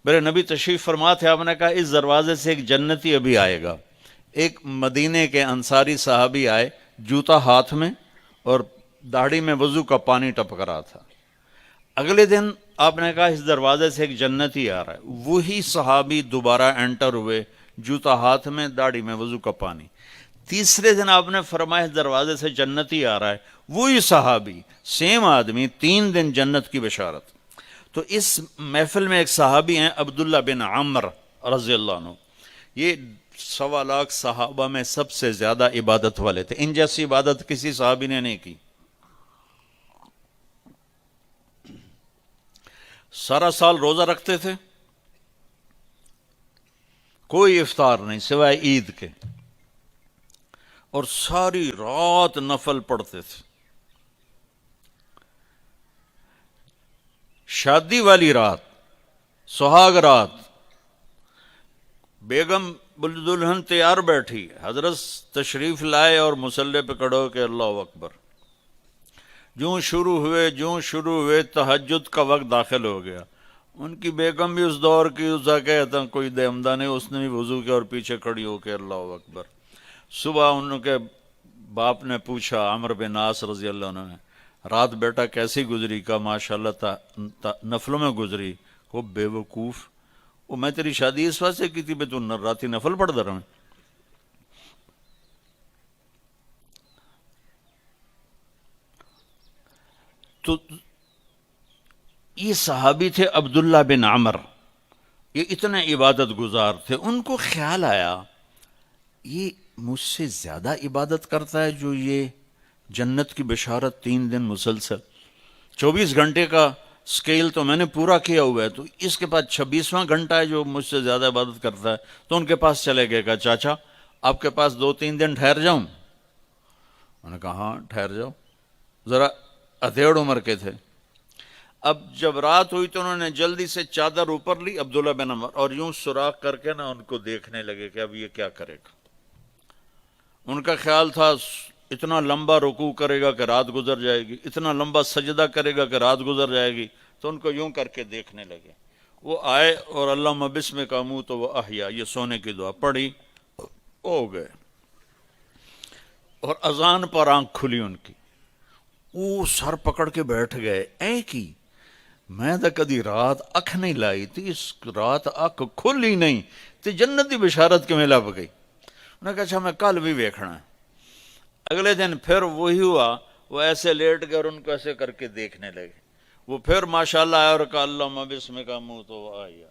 میرے نبی تشریف فرما تھے، آپ نے کہا اس دروازے سے ایک جنتی ابھی آئے گا۔ ایک مدینے کے انصاری صحابی آئے، جوتا ہاتھ میں اور داڑھی میں وضو کا پانی ٹپک رہا تھا۔ اگلے دن آپ نے کہا اس دروازے سے ایک جنتی آ رہا ہے، وہی صحابی دوبارہ انٹر ہوئے، جوتا ہاتھ میں، داڑھی میں وضو کا پانی۔ تیسرے دن آپ نے فرمایا اس دروازے سے جنتی آ رہا ہے، وہی صحابی، سیم آدمی، 3 دن جنت کی بشارت۔ تو اس محفل میں ایک صحابی ہیں عبداللہ بن عمر رضی اللہ عنہ، یہ 1.25 لاکھ صحابہ میں سب سے زیادہ عبادت والے تھے، ان جیسی عبادت کسی صحابی نے نہیں کی۔ سارا سال روزہ رکھتے تھے، کوئی افطار نہیں سوائے عید کے، اور ساری رات نفل پڑھتے تھے۔ شادی والی رات، سہاگ رات، بیگم دلہن تیار بیٹھی، حضرت تشریف لائے اور مصلی پہ کھڑے ہو کہ اللہ اکبر۔ جوں شروع ہوئے تہجد کا وقت داخل ہو گیا۔ ان کی بیگم بھی اس دور کی، اسا کہتا کوئی دہمدہ نہیں، اس نے بھی وضو کیا اور پیچھے کھڑی ہو کے اللہ اکبر۔ صبح ان کے باپ نے پوچھا، عمر بن عاص رضی اللہ عنہ نے، رات بیٹا کیسی گزری؟ کا ماشاءاللہ نفلوں میں گزری۔ وہ بے وقوف، وہ میں تیری شادی اس واسطے کی تھی بے تو راتی نفل پڑھتا رہا۔ تو یہ صحابی تھے عبداللہ بن عمر، یہ اتنے عبادت گزار تھے۔ ان کو خیال آیا یہ مجھ سے زیادہ عبادت کرتا ہے جو یہ جنت کی بشارت 3 دن مسلسل، 24 گھنٹے کا سکیل تو میں نے پورا کیا ہوا ہے، تو اس کے بعد 26واں گھنٹہ ہے جو مجھ سے زیادہ عبادت کرتا ہے۔ تو ان کے پاس چلے گئے، کہا چاچا آپ کے پاس 2-3 دن ٹھہر جاؤں؟ انہوں نے کہا ہاں ٹھہر جاؤ۔ ذرا ادھیڑ عمر کے تھے۔ اب جب رات ہوئی تو انہوں نے جلدی سے چادر اوپر لی عبداللہ بن عمر، اور یوں سوراخ کر کے نا ان کو دیکھنے لگے کہ اب یہ کیا کرے گا۔ ان کا خیال تھا اتنا لمبا رکوع کرے گا کہ رات گزر جائے گی، اتنا لمبا سجدہ کرے گا کہ رات گزر جائے گی، تو ان کو یوں کر کے دیکھنے لگے۔ وہ آئے اور اللہم بسمک اموت و احیا، یہ سونے کی دعا پڑھی، ہو گئے۔ اور اذان پر آنکھ کھلی ان کی، وہ سر پکڑ کے بیٹھ گئے، اے کی میں تو کدی رات اکھ نہیں لائی تھی، اس رات اکھ کھلی نہیں تے جنتی بشارت کے میں لب گئی۔ انہوں نے کہا اچھا میں کل بھی ویکھنا ہے۔ اگلے دن پھر وہی ہوا، وہ ایسے لیٹ گئے اور ان کو ایسے کر کے دیکھنے لگے۔ وہ پھر ماشاءاللہ آیا اور کہا اللہم بسمک اموت و احیا،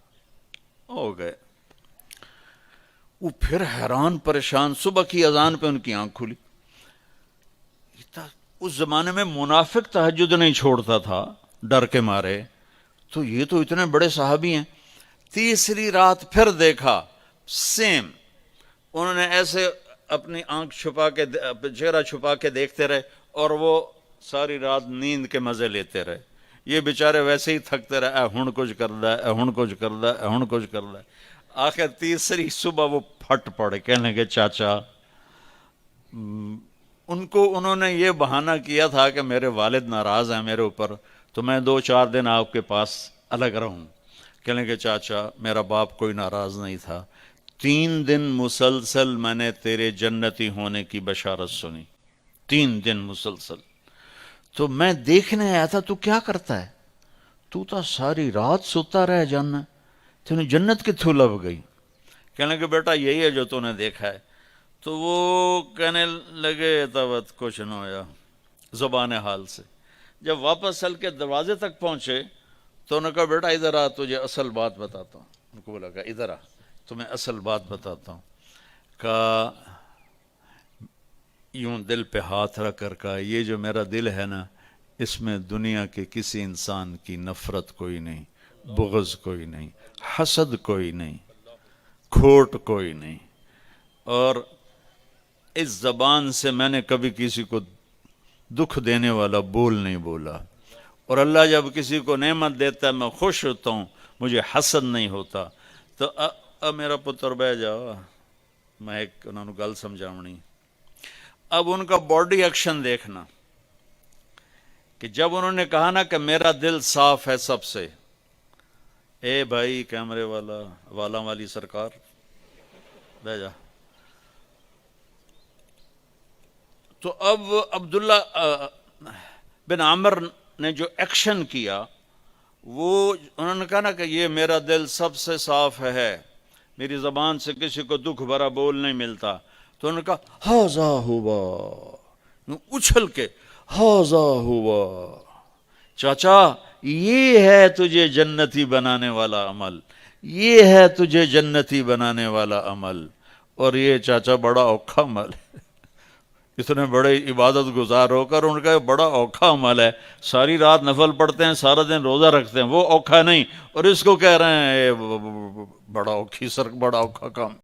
ہو گئے۔ وہ پھر حیران پریشان، صبح کی اذان پہ ان کی آنکھ کھلی۔ اس زمانے میں منافق تہجد نہیں چھوڑتا تھا ڈر کے مارے، تو یہ تو اتنے بڑے صحابی ہیں۔ تیسری رات پھر دیکھا سیم، انہوں نے ایسے اپنی آنکھ چھپا کے، چہرہ چھپا کے دیکھتے رہے، اور وہ ساری رات نیند کے مزے لیتے رہے۔ یہ بیچارے ویسے ہی تھکتے رہے، اے ہن کچھ کردا ہے، اے ہن کچھ کردا ہے، اے ہن کچھ کردا ہے۔ آخر تیسری صبح وہ پھٹ پڑے، کہنے لگے چاچا، ان کو انہوں نے یہ بہانہ کیا تھا کہ میرے والد ناراض ہیں میرے اوپر، تو میں 2-4 دن آپ کے پاس الگ رہوں۔ کہنے کہ چاچا میرا باپ کوئی ناراض نہیں تھا، 3 دن مسلسل میں نے تیرے جنتی ہونے کی بشارت سنی، 3 دن مسلسل، تو میں دیکھنے آیا تھا تو کیا کرتا ہے، تو ساری رات سوتا رہ جانا، تینے جنت کتھوں لب گئی؟ کہنے کہ بیٹا یہی ہے جو تو نے دیکھا ہے۔ تو وہ کہنے لگے تب کچھ نہ ہویا، زبان حال سے۔ جب واپس چل کے دروازے تک پہنچے تو انہوں نے کہا بیٹا ادھر آ، تجھے اصل بات بتاتا ہوں۔ ان کو بولا کہ ادھر آ، تمہیں اصل بات بتاتا ہوں۔ کہا یوں دل پہ ہاتھ رکھ کر کہا یہ جو میرا دل ہے نا، اس میں دنیا کے کسی انسان کی نفرت کوئی نہیں، بغض کوئی نہیں، حسد کوئی نہیں، کھوٹ کوئی نہیں، اور اس زبان سے میں نے کبھی کسی کو دکھ دینے والا بول نہیں بولا، اور اللہ جب کسی کو نعمت دیتا ہے میں خوش ہوتا ہوں، مجھے حسد نہیں ہوتا۔ تو میرا پتر بہ جاؤ، میں ایک انہوں نے گل سمجھاونی۔ اب ان کا باڈی ایکشن دیکھنا کہ جب انہوں نے کہا نا کہ میرا دل صاف ہے سب سے، اے بھائی کیمرے والا والی سرکار بھیجا. تو اب عبداللہ بن عامر نے جو ایکشن کیا وہ انہوں نے کہا نا کہ یہ میرا دل سب سے صاف ہے، میری زبان سے کسی کو دکھ بھرا بول نہیں ملتا. تو انہوں نے کہا ہاذا ہوا، اچھل کے ہاذا ہوا، چاچا یہ ہے تجھے جنتی بنانے والا عمل، یہ ہے تجھے جنتی بنانے والا عمل. اور یہ چاچا بڑا اوکھا عمل ہے، اتنے بڑے عبادت گزار ہو کر ان کا بڑا اوکھا عمل ہے. ساری رات نفل پڑھتے ہیں، سارا دن روزہ رکھتے ہیں، وہ اوکھا نہیں، اور اس کو کہہ رہے ہیں بڑا اوکھا کام.